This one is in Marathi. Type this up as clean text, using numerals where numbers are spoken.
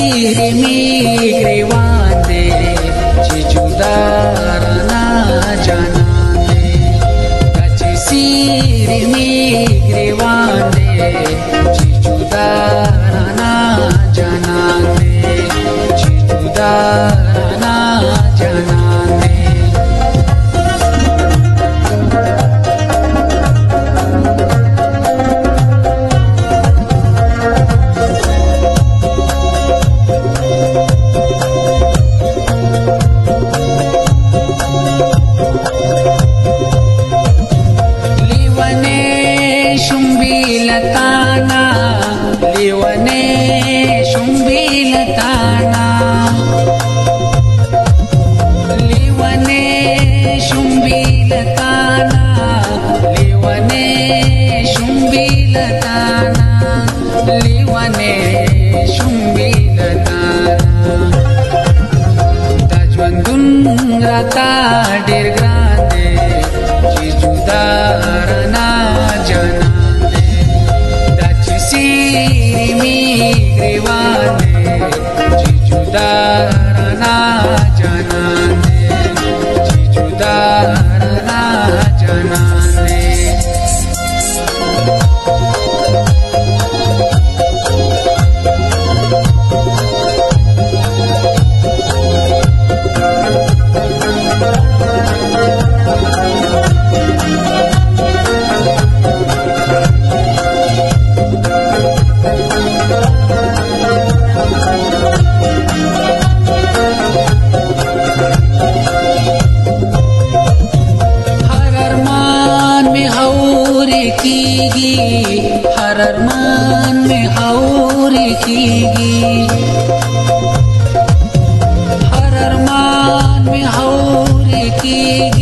mi grivande ci giudarana janane kachi siri mi grivande ci giudarana janane ci giudarana janane शुंबिलताना लिवने शुंबिलताना लिवने शुंबिलताना लिवने शुंबिलताना लिवने शुंबिलताना ताजवंदुंग्राता डेर ग्रांदे जिजुदारना जना Siri mi grivande ci giudarana janane ci giudarana janane हर अरमान में हौरी कीगी हर अरमान में हौरी कीगी हर अरमान में हौरी कीगी